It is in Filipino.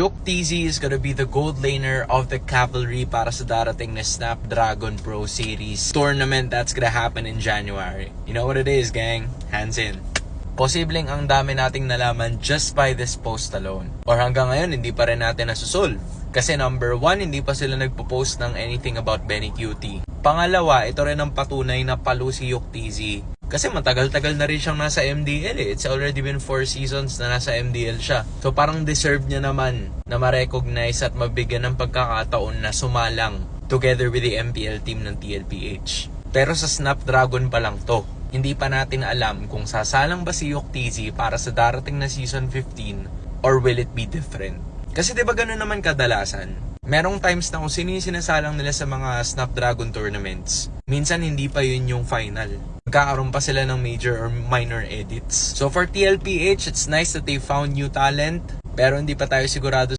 Yok TZ is gonna be the gold laner of the Cavalry para sa darating na Snapdragon Pro Series tournament that's gonna happen in January. You know what it is, gang? Hands in. Posibleng ang dami nating nalaman just by this post alone. Or hanggang ngayon, hindi pa rin natin nasusolve. Kasi number 1, hindi pa sila nagpo-post ng anything about Benny QT. Pangalawa, ito rin ang patunay na palu si Yok TZ. Kasi matagal-tagal na rin siyang nasa MDL eh. It's already been 4 seasons na nasa MDL siya. So parang deserve niya naman na ma-recognize at mabigyan ng pagkakataon na sumalang together with the MPL team ng TLPH. Pero sa Snapdragon pa lang to. Hindi pa natin alam kung sasalang ba si Yok TZ para sa darating na Season 15 or will it be different. Kasi diba gano'n naman kadalasan? Merong times na kung sino yung sinasalang nila sa mga Snapdragon tournaments, minsan hindi pa yun yung final. Magkakaroon pa sila ng major or minor edits. So for TLPH, it's nice that they found new talent, pero hindi pa tayo sigurado